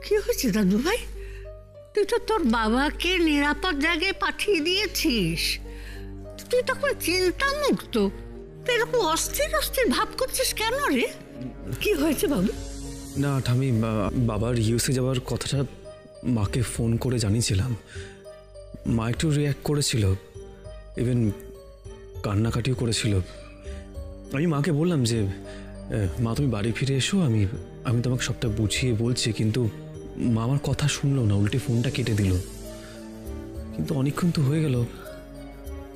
কি হয়েছে দাদু ভাই? তুই তো তোর বাবাকে নিরাপদ জায়গায় পাঠিয়ে দিয়েছিস, তুই তখন চিন্তামুক্ত, তুই এরকম অস্থির অস্থির ভাব করছিস কেন রে? কি হয়েছে বাবু? না ঠামি, বাবার ইউএসএ যাওয়ার কথাটা মাকে ফোন করে জানিয়েছিলাম। মা একটু রিয়্যাক্ট করেছিল, ইভেন কান্নাকাটিও করেছিল। আমি মাকে বললাম যে মা তুমি বাড়ি ফিরে এসো, আমি তোমাকে সবটা বুঝিয়ে বলছি, কিন্তু মা আমার কথা শুনলো না, উল্টে ফোনটা কেটে দিল। কিন্তু অনেকক্ষণ তো হয়ে গেল,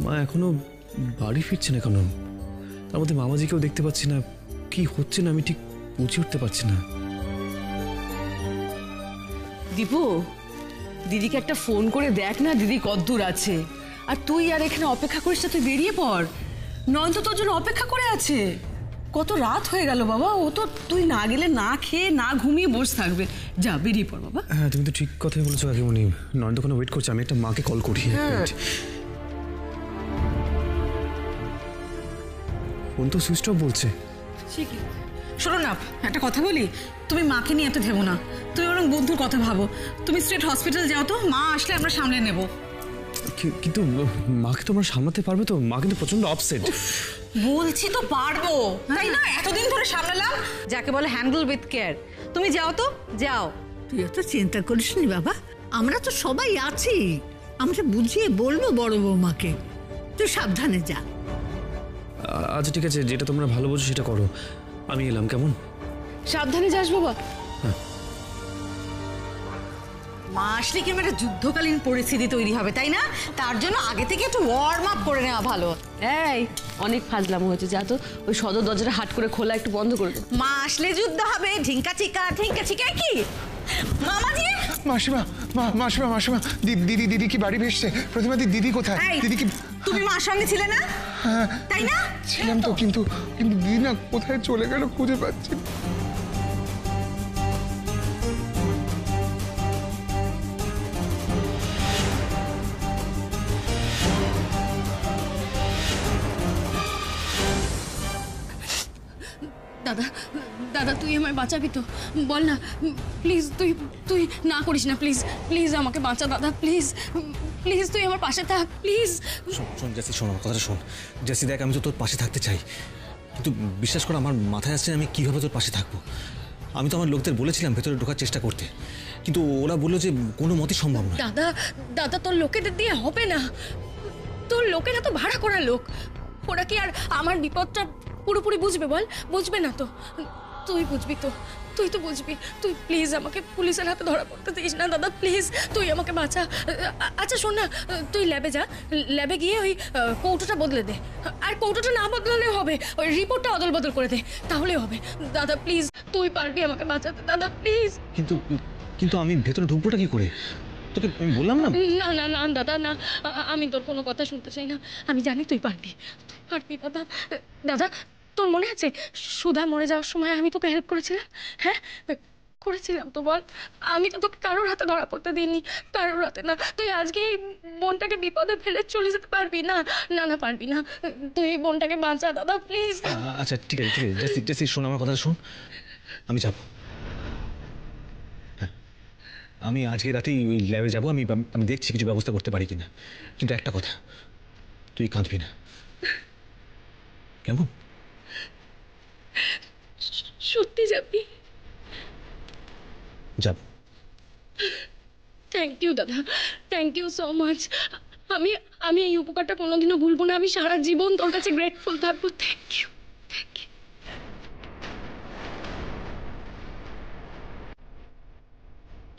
মা এখনো বাড়ি ফিরছে না কেন? তার মধ্যে মামাজিকেও দেখতে পাচ্ছি না, কি হচ্ছে না আমি ঠিক বুঝে উঠতে পারছি না। দীপু, দিদিকে একটা ফোন করে দেখ না, দিদি কতদূর আছে। আর তুই আর এখানে অপেক্ষা করিস না, তুই বেরিয়ে পড়। নয়ন তো তোর জন্য অপেক্ষা করে আছে। কত রাত হয়ে গেল বাবা, ও তো তুই না গেলে না খেয়ে না ঘুমিয়ে বসে থাকবে। যা বেরিয়ে পড় বাবা। হ্যাঁ তুমি তো ঠিক কথাই বলেছো কাকিমণি, নয়ন তো কোনো ওয়েট করছে, আমি একটা মাকে কল করি। ফোন তো সুইচ অফ বলছে। ঠিকই। শোনো না, একটা কথা বলি, তুমি মাকে নিয়ে এত ভেবো না, তুমি বরং বন্ধুর কথা ভাবো। তুমি স্ট্রেট হসপিটাল যাও তো, মা আসলে আমরা সামলে নেব। কিন্তু মাকে তো আমরা সামলাতে পারবে তো? মা কিন্তু প্রচন্ড আপসেট। বলছি তো পারবো, তাই না? এতদিন ধরে সামলালাম, যাকে বলে হ্যান্ডেল উইথ কেয়ার। তুমি যাও তো, যাও। তুই এত চিন্তা করিস নি বাবা, আমরা তো সবাই আছি, আমরা বুঝিয়ে বলবো বড় বৌমাকে। তুই সাবধানে যা। আচ্ছা ঠিক আছে, যেটা তোমরা ভালো বোঝো সেটা করো, আমি এলাম। কেমন? সাবধানে যাস বাবা। মা আসলে কি একটা যুদ্ধকালীন পরিস্থিতি তৈরি হবে, তাই না? তার জন্য আগে থেকে একটু ওয়ার্ম আপ করে নেওয়া ভালো। এই অনেক ফাজলামো হয়েছে, যা তো ওই সদর দরজাটা হাট করে খোলা একটু বন্ধ করে দে। মা আসলে যুদ্ধ হবে, ঢিঙ্কা চিকা কি মামাজি। মাসিমা, মাসিমা, মাসিমা, দিদি কি বাড়ি ভেসছে? প্রতিমা দিদি কোথায়? দিদি কি তুমি মার সঙ্গে ছিলে না? তাই না? ছিলাম তো, কিন্তু দিদি না কোথায় চলে গেল খুঁজে পাচ্ছি। দাদা, দাদা তুই আমায় বাঁচাবি তো? বল না প্লিজ, তুই না করিস না, প্লিজ প্লিজ আমাকে বাঁচা দাদা, প্লিজ প্লিজ তুই আমার পাশে থাক, প্লিজ। শোন জেসি, শোন আমার কথাটা শোন। জেসি দেখ, আমি তো তোর পাশে থাকতে চাই, কিন্তু বিশ্বাস কর আমার মাথায় আসছে আমি কিভাবে তোর পাশে থাকবো। আমি তো আমার লোকদের বলেছিলাম ভেতরে ঢোকার চেষ্টা করতে, কিন্তু ওরা বললো যে কোনো মতেই সম্ভব নয়। দাদা তোর লোকেদের দিয়ে হবে না, তোর লোকেরা তো ভাড়া করা লোক, ওরা কি আর আমার বিপদটা পুরোপুরি বুঝবে? বল, বুঝবে না তো? তুই বুঝবি তো, তুই তো বুঝবি। তুই প্লিজ আমাকে পুলিশের হাতে ধরা পড়তে দিস না দাদা, প্লিজ তুই আমাকে বাঁচা। আচ্ছা শোন না, তুই ল্যাবে যা, ল্যাবে গিয়ে ওই কৌটোটা বদলে দে। আর কৌটোটা না বদলালেও হবে, ওই রিপোর্টটা অদল বদল করে দে, তাহলেই হবে। দাদা প্লিজ তুই পারবি আমাকে বাঁচাতে দাদা, প্লিজ। কিন্তু আমি ভেতরে ঢুকবোটা কি করে? তোকে আমি বললাম না। না না না দাদা না, আমি তোর কোনো কথা শুনতে চাই না, আমি জানি তুই পারবি, তুই পারবি দাদা। দাদা তোর মনে আছে সুধা মরে যাওয়ার সময় আমি তোকে হেল্প করেছিলাম? হ্যাঁ করেছিলাম তো, বল। আমি তো তোকে কারোর হাতে ধরা পড়তে দিইনি, কারোর হাতে না। তুই আজকে এই বোনটাকে বিপদে ফেলে চলে যেতে পারবি না? না না পারবি না, তুই এই বোনটাকে বাঁচা দাদা, প্লিজ। আচ্ছা ঠিক আছে, জেসি শোন আমার কথা শোন, আমি যাব। আমি আজকে রাতেই ওই ল্যাবে যাবো, আমি দেখছি কিছু ব্যবস্থা করতে পারি কিনা। কিন্তু একটা কথা, তুই কাঁদবি না, কেমন? সত্যি যাবি? যাব। থ্যাংক ইউ দাদা, থ্যাংক ইউ সো মাচ। আমি এই উপকারটা কোনোদিনও ভুলবো না, আমি সারা জীবন তোর কাছে গ্রেটফুল থাকবো। Thank you, thank you.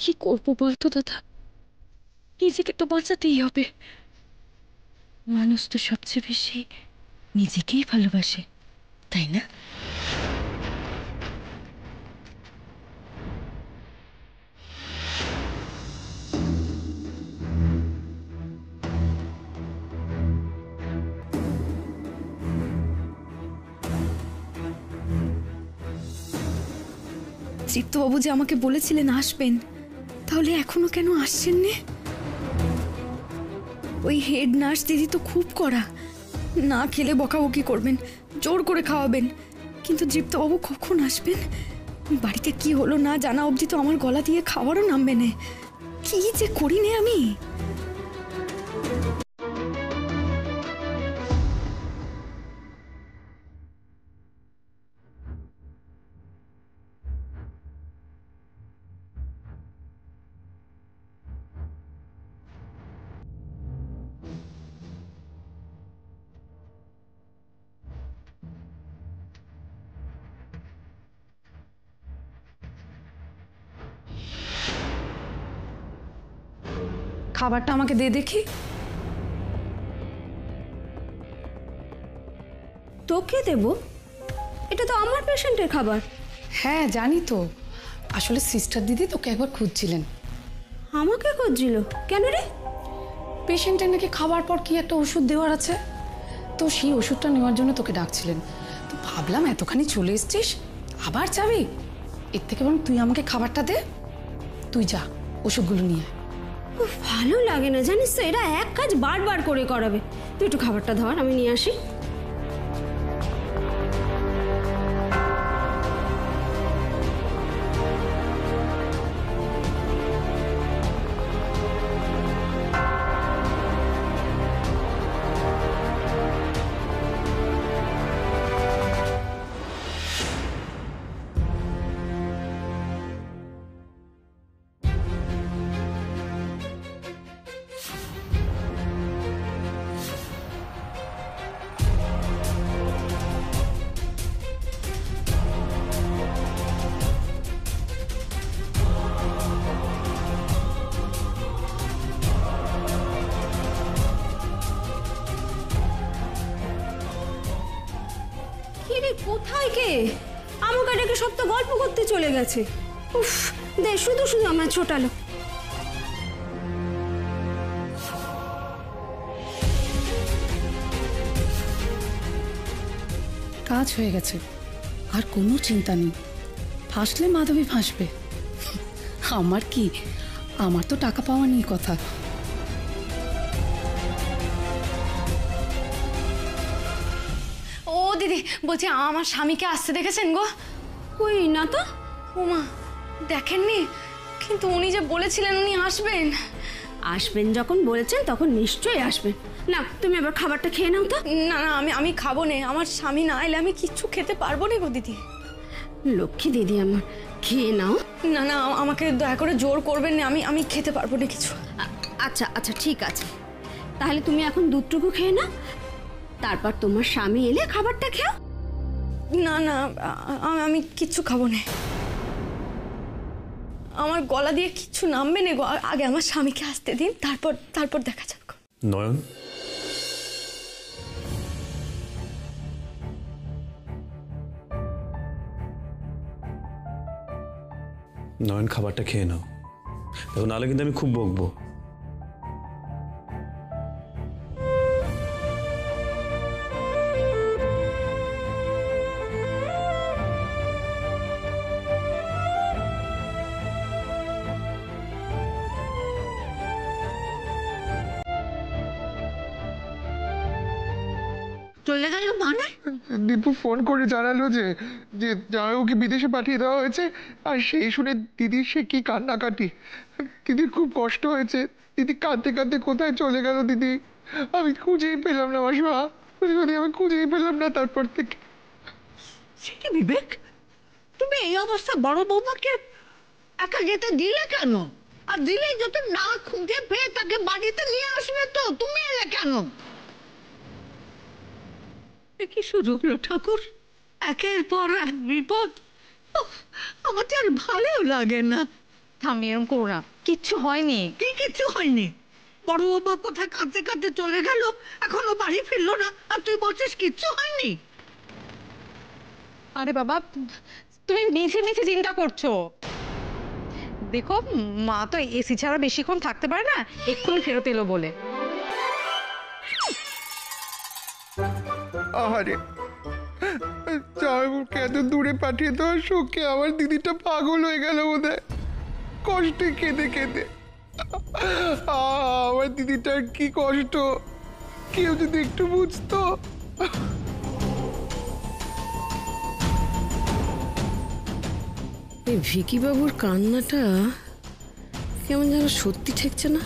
কি করবো বলতো দাদা, নিজেকে তো বাঁচাতেই হবে। মানুষ তো সবচেয়ে বেশি নিজেকেই ভালোবাসে, তাই না? চিত্তবাবু যে আমাকে বলেছিলেন আসবেন, তাহলে এখনো কেন আসছেন না? ওই হেড নার্স দিদি তো খুব কড়া, না খেলে বকাবকি করবেন, জোর করে খাওয়াবেন। কিন্তু চিত্তবাবু কখন আসবেন বাড়িতে কি হলো না জানা অবধি তো আমার গলা দিয়ে খাবারও নামবে না। কি যে করি নে আমি। খাবারটা আমাকে দে দেখি। তোকে দেব? এটা তো আমার পেশেন্টের খাবার। হ্যাঁ জানি তো, আসলে সিস্টার দিদি তোকে একবার খুঁজছিলেন। আমাকে খুঁজছিল কেন রে? পেশেন্টের নাকি খাবার পর কি একটা ওষুধ দেওয়ার আছে, তো সেই ওষুধটা নেওয়ার জন্য তোকে ডাকছিলেন। তো ভাবলাম এতখানি চলে এসছিস আবার যাবি, এর থেকে বরং তুই আমাকে খাবারটা দে, তুই যা ওষুধগুলো নিয়ে। উফ, ভালো লাগে না জানিস তো, এরা এক কাজ বারবার করে করাবে। তুই একটু খাবারটা ধর, আমি নিয়ে আসি। কোথায় কে? আমাকে ডেকে সব তো গল্প করতে চলে গেছে। উফ, দে শুধু শুধু আমার ছোটালো। কাজ হয়ে গেছে, আর কোনো চিন্তা নেই। ফাঁসলে মাধবী ফাঁসবে, আমার কি, আমার তো টাকা পাওয়া নেই কথা। ও দিদি, বলছি আমার স্বামীকে আসতে দেখেছেন গো? কই না তো। ওমা, দেখেননি? কিন্তু উনি যে বলেছিলেন উনি আসবেন। আসবেন যখন বলেছেন তখন নিশ্চয়ই আসবেন। না তুমি এবার খাবারটা খেয়ে নাও তো। না না, আমি খাবো না, আমার স্বামী না এলে আমি কিচ্ছু খেতে পারবো না গো দিদি। লক্ষ্মী দিদি আমার, খেয়ে নাও। না না, আমাকে দয়া করে জোর করবেন না, আমি খেতে পারবো না কিছু। আচ্ছা আচ্ছা ঠিক আছে, তাহলে তুমি এখন দুধটুকু খেয়ে নাও, তারপর তোমার স্বামী এলে খাবারটা খেও। না না, আমি কিচ্ছু খাবো না, আমার গলা দিয়ে কিচ্ছু নামবে না গো। আগে আমার স্বামীকে আসতে দিন, তারপর দেখা যাবে। নয়ন, নয়ন খাবারটা খেয়ে নাও, দেখো নাহলে কিন্তু আমি খুব বকবো। চলে গেল মানে? দীপু ফোন করে জানালো যে যে জামাইবাবুকে বিদেশে পাঠিয়ে দেওয়া হয়েছে, আর সেই শুনে দিদির সে কি কান্নাকাটি। দিদির খুব কষ্ট হয়েছে, দিদি কাঁদতে কাঁদতে কোথায় চলে গেল দিদি, আমি খুঁজেই পেলাম না মাসিমা, আমি খুঁজেই পেলাম না তারপর থেকে। সেটা বিবেক, তুমি এই অবস্থা বড় বৌমাকে একা যেতে দিলে কেন? আর দিলে যদি না খুঁজে পেয়ে তাকে বাড়িতে নিয়ে আসবে তো, তুমি এলে কেন? কি শুরু হলো ঠাকুর, একের পর এক বিপদ। উফ, আমার তো আর ভালো লাগে না। থামি, এরকম করো না, কিচ্ছু হয়নি। কি কিচ্ছু হয়নি? বড় বাবা কোথায় কাঁদতে কাঁদতে চলে গেল, এখনো বাড়ি ফিরলো না, আর তুই বলছিস কিচ্ছু হয়নি? আরে বাবা, তুমি মিছে মিছে চিন্তা করছো। দেখো, মা তো এসি ছাড়া বেশিক্ষণ থাকতে পারে না, এক্ষুনি ফেরত এলো বলে। আরে জামাইবাবুকে এত দূরে পাঠিয়ে দেওয়ার শোকে আমার দিদিটা পাগল হয়ে গেল বোধহয়, কষ্টে কেঁদে কেঁদে। আমার দিদিটার কি কষ্ট, কেউ যদি একটু বুঝতো। এই ভিকি বাবুর কান্নাটা কেমন যেন সত্যি ঠেকছে না।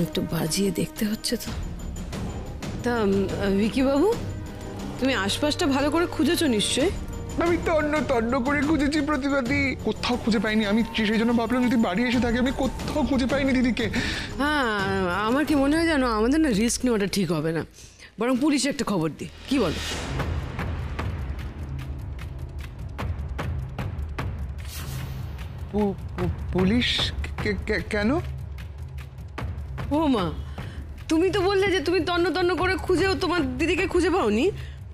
একটু বাজিয়ে দেখতে হচ্ছে তো। তা ভিকি বাবু, তুমি আশপাশটা ভালো করে খুঁজেছো নিশ্চয়? আমি তন্ন তন্ন করে খুঁজেছি প্রতিবাদী, কোথাও খুঁজে পাইনি। আমি সেই জন্য ভাবলাম যদি বাড়ি এসে থাকে, আমি কোথাও খুঁজে পাইনি দিদিকে। হ্যাঁ, আমার কি মনে হয় জানো, আমাদের না রিস্ক নেওয়াটা ঠিক হবে না, বরং পুলিশে একটা খবর দিই, কি বলো? পুলিশ? কেন? ও মা, তুমি তো বললে যে তুমি তন্ন তন্ন করে খুঁজেও তোমার দিদিকে খুঁজে পাওনি,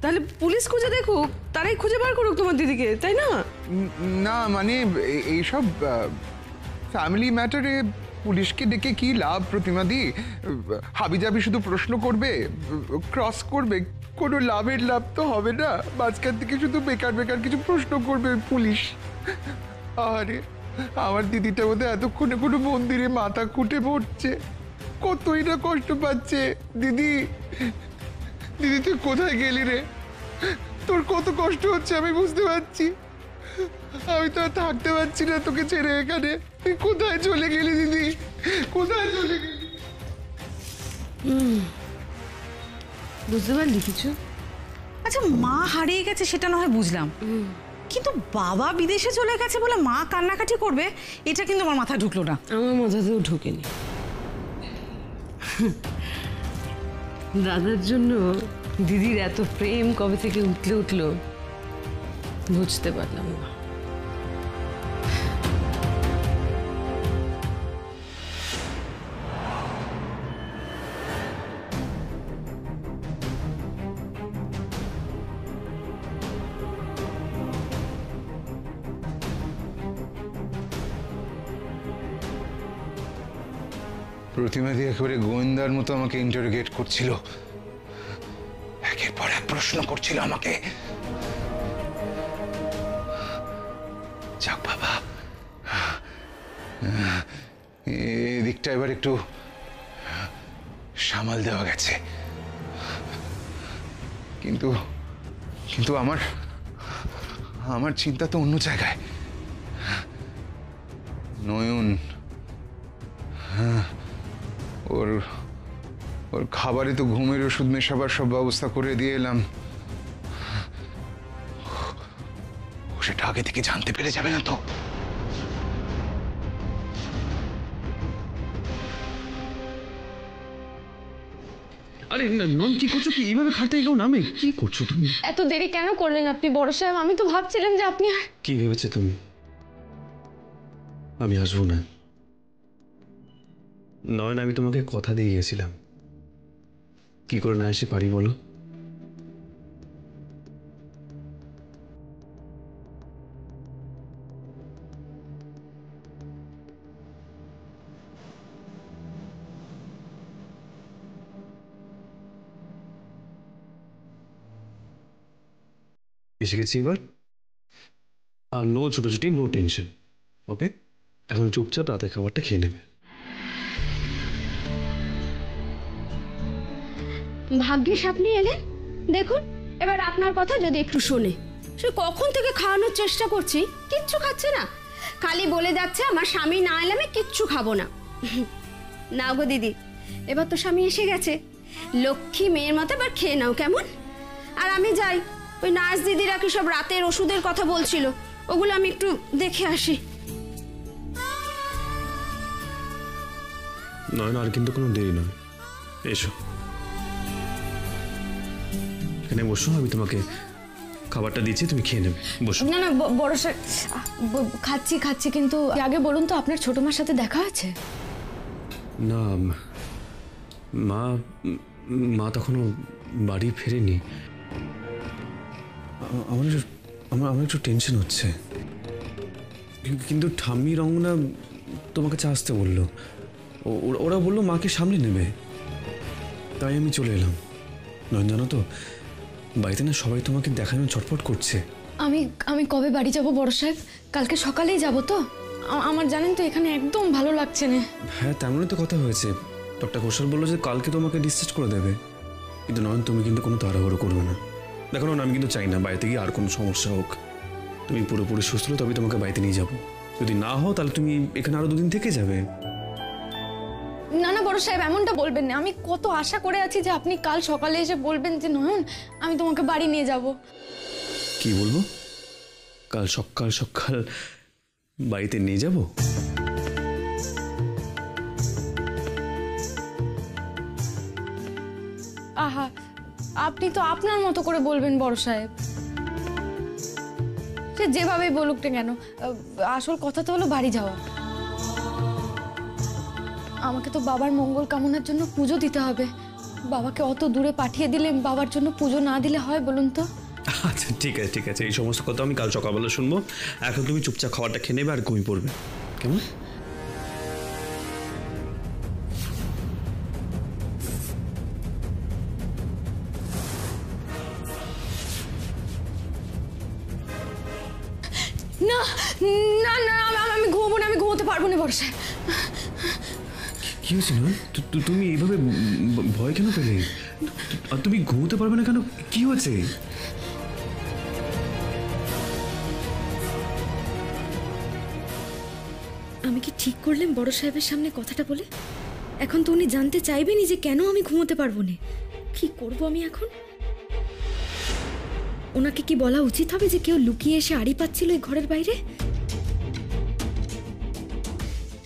তাহলে পুলিশ খুঁজে দেখুক, তারাই খুঁজে বার করুক তোমার দিদিকে, তাই না? না মানে এইসব ফ্যামিলি ম্যাটারে পুলিশকে ডেকে কি লাভ প্রতিমাদি? হাবিজাবি শুধু প্রশ্ন করবে, ক্রস করবে, কোনো লাভের লাভ তো হবে না। মাঝখান থেকে শুধু বেকার বেকার কিছু প্রশ্ন করবে পুলিশ। আরে আমার দিদিটা বোধহয় এতক্ষণে কোনো মন্দিরে মাথা খুঁটে পড়ছে, কতই না কষ্ট পাচ্ছে। দিদি, দিদি তুই কোথায় গেলি রে? তোর কত কষ্ট হচ্ছে আমি বুঝতে পারছি। আমি তো আর থাকতে পারছি না তোকে ছেড়ে এখানে। তুই কোথায় চলে গেলি দিদি, কোথায় চলে গেলি? বুঝতে পারলি কিছু? আচ্ছা, মা হারিয়ে গেছে সেটা না হয় বুঝলাম, কিন্তু বাবা বিদেশে চলে গেছে বলে মা কান্নাকাটি করবে, এটা কিন্তু আমার মাথায় ঢুকলো না। আমার মাথাতেও ঢোকেনি। দাদার জন্য দিদির এত প্রেম কবে থেকে উঠলো বুঝতে পারলাম না। প্রতিমাদি একেবারে গোয়েন্দার মতো আমাকে ইন্টারোগেট করছিল, একের পর এক প্রশ্ন করছিল আমাকে। যাক বাবা, এদিকটা এবার একটু সামাল দেওয়া গেছে, কিন্তু কিন্তু আমার চিন্তা তো অন্য জায়গায়। নয়ন, ওর খাবারে তো ঘুমের ওষুধ মেশাবার সব ব্যবস্থা করে দিয়ে এলাম। ও সেটা আগে থেকে জানতে পেরে যাবে না তো? আরে নন, কি করছো? কি এইভাবে খাট থেকে কেউ নামে? কি করছো তুমি? এত দেরি কেন করলেন আপনি বড় সাহেব? আমি তো ভাবছিলাম যে আপনি কি ভেবেছে তুমি আমি আসবো না? নয়ন, আমি তোমাকে কথা দিয়ে গেছিলাম, কি করে না এসে পারি বলো? এসে গেছি এবার, আর নো ছোটাছুটি, নো টেনশন, ওকে? এখন চুপচাপ রাতে খাবারটা খেয়ে নেবে। ভাগ্যিস আপনি এলেন। দেখুন এবার আপনার কথা যদি একটু শোনে। সে কখন থেকে খাওয়ানোর চেষ্টা করছি, কিচ্ছু খাচ্ছে না, খালি বলে যাচ্ছে আমার স্বামী না এলে আমি কিচ্ছু খাবো না। না গো দিদি, এবার তো স্বামী এসে গেছে, লক্ষ্মী মেয়ের মতো এবার খেয়ে নাও কেমন? আর আমি যাই, ওই নার্স দিদিরা কি সব রাতের ওষুধের কথা বলছিল, ওগুলো আমি একটু দেখে আসি। নয় না, আর কিন্তু কোনো দেরি নয়, এসো এখানে বসো, আমি তোমাকে খাবারটা দিচ্ছি, তুমি খেয়ে নেবে, বসো। না না বড় সাহেব, খাচ্ছি, কিন্তু আগে বলুন তো আপনার ছোট মার সাথে দেখা আছে? না, মা তখনও বাড়ি ফেরেনি। আমার একটু টেনশন হচ্ছে, কিন্তু ঠাম্মি রঙ্গনা তোমাকে চা আসতে বললো, ওরা বললো মাকে সামনে নেবে, তাই আমি চলে এলাম। নয়ন, জানো তো বাড়িতে না সবাই তোমাকে দেখানো ছটফট করছে। আমি কবে বাড়ি যাব বড় সাহেব? কালকে সকালেই যাব তো? আমার জানেন তো এখানে একদম ভালো লাগছে না। হ্যাঁ, তেমনই তো কথা হয়েছে। ডক্টর ঘোষাল বললো যে কালকে তোমাকে ডিসচার্জ করে দেবে, কিন্তু নয়ন তুমি কিন্তু কোনো তাড়াহুড়ো করবে না। দেখো না, আমি কিন্তু চাই না বাড়িতে গিয়ে আর কোনো সমস্যা হোক। তুমি পুরোপুরি সুস্থ হলে তবে তোমাকে বাড়িতে নিয়ে যাবো। যদি না হও তাহলে তুমি এখানে আরো 2 দিন থেকে যাবে। না না বড় সাহেব, এমনটা বলবেন না। আমি কত আশা করে আছি যে আপনি কাল সকালে এসে বলবেন যে নয়ন আমি তোমাকে বাড়ি নিয়ে যাব। কি বলবো? কাল সকাল সকাল বাড়িতে নিয়ে যাব? আহা, আপনি তো আপনার মতো করে বলবেন বড় সাহেব। সে যেভাবেই বলুক না কেন, আসল কথা তো হলো বাড়ি যাওয়া। আমাকে তো বাবার মঙ্গল কামনার জন্য পুজো দিতে হবে। বাবাকে অত দূরে পাঠিয়ে দিলে বাবার জন্য পুজো না দিলে হয় বলুন তো? আচ্ছা ঠিক আছে ঠিক আছে, এই সমস্ত কথা আমি কাল সকালবেলা শুনবো। এখন তুমি চুপচাপ খাবারটা খেয়ে নেবে আর ঘুমিয়ে পড়বে, কেমন? না না না, আমি ঘুমবো না, আমি ঘুমোতে পারবো না বড় সাহেব। কি হয়েছে না? তুমি এইভাবে ভয় কেন পেলে? আর তুমি ঘুমোতে পারবে না কেন? কি হয়েছে? আমি কি ঠিক করলাম বড় সাহেবের সামনে কথাটা বলে? এখন তো উনি জানতে চাইবেনই যে কেন আমি ঘুমোতে পারবো না। কি করব আমি এখন? ওনাকে কি বলা উচিত হবে যে কেউ লুকিয়ে এসে আড়ি পাচ্ছিল এই ঘরের বাইরে?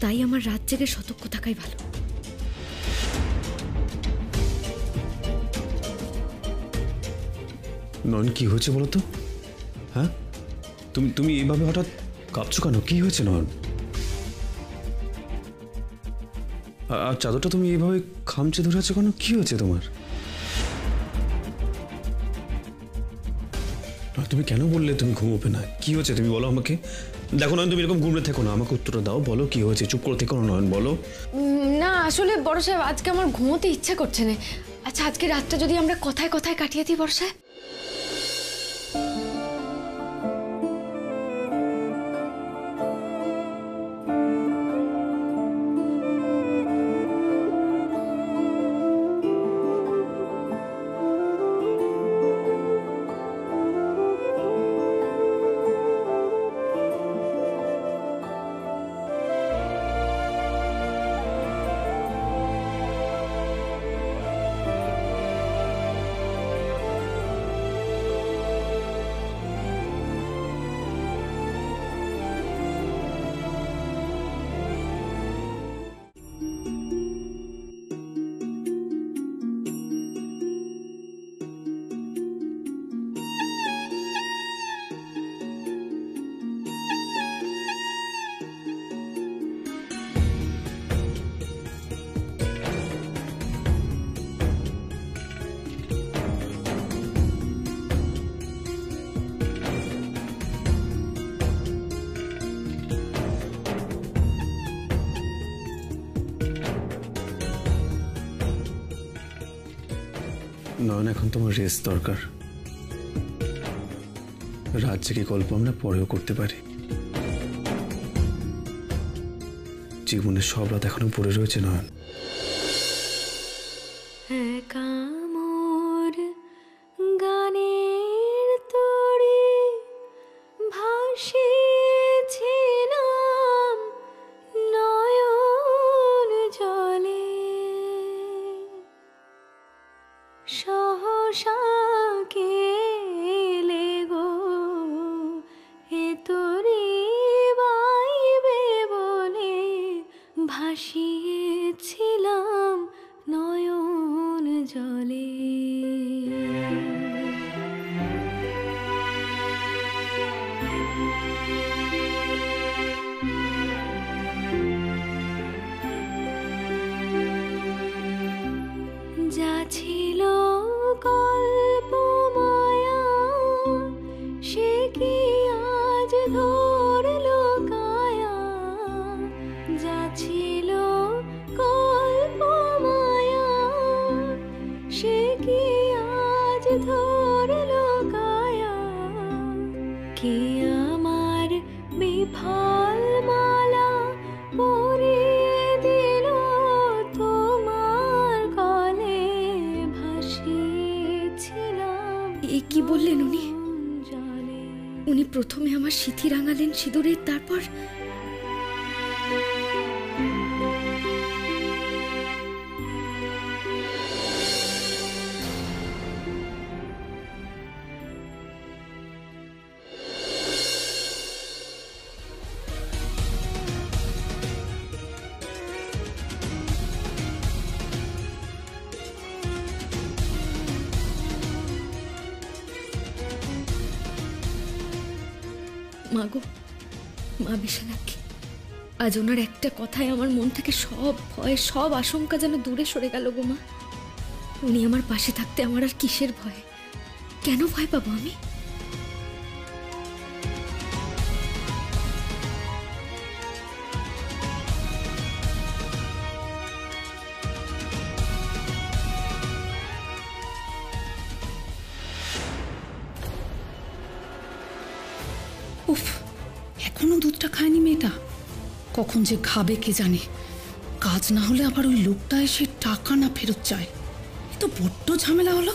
তাই আমার রাত জেগে সতর্ক থাকাই ভালো। নয়ন কি হয়েছে বলো তো? হ্যাঁ, তুমি এইভাবে হঠাৎ কাঁপছো কেন? কি হয়েছে নয়ন? আর চাদরটা তুমি এইভাবে খামচে ধরে আছো কেন? কি হয়েছে তোমার? তুমি কেন বললে তুমি ঘুমোবে না? কি হয়েছে তুমি বলো আমাকে। দেখো নয়ন, তুমি এরকম ঘুমলে থেকো না, আমাকে উত্তরটা দাও। বলো কি হয়েছে? চুপ করে থেকো না নয়ন, বলো। না আসলে বড় সাহেব, আজকে আমার ঘুমোতে ইচ্ছা করছে না। আচ্ছা আজকে রাতটা যদি আমরা কথায় কথায় কাটিয়ে দিই বড় সাহেব? নয়ন, এখন তোমার রেস্ট দরকার। রাত জেগে গল্প আমরা পরেও করতে পারি। জীবনের সব রাত এখনো পড়ে রয়েছে নয়ন। গানের তরে ভাসিয়েছিলাম নয়ন জলে, সহসা কেলে গো এ তোরে বাইবে বলে ভাসিয়েছিলাম নয়ন জলে। যা ছিল গল্প মায়া সে কি আজ ধরলো কায়া, যা ছিল গল্প মায়া সে কি আজ ধরলো কায়া, কে আমার বিফল মালা পরিয়ে দিল তোমার গলে ভাসিয়েছিলাম। এ কি বললেন উনি? উনি প্রথমে আমার সিঁথি রাঙালেন সিঁদুরে, তারপর মাগো, মা বিশালাক্ষী, আজ ওনার একটা কথায় আমার মন থেকে সব ভয়, সব আশঙ্কা যেন দূরে সরে গেল গো মা। উনি আমার পাশে থাকতে আমার আর কিসের ভয়? কেন ভয় পাবো আমি? উফ, এখনো দুধটা খায়নি মেয়েটা। কখন যে খাবে কে জানে। কাজ না হলে আবার ওই লোকটা এসে টাকা না ফেরত চায়। এ তো বড্ড ঝামেলা হলো।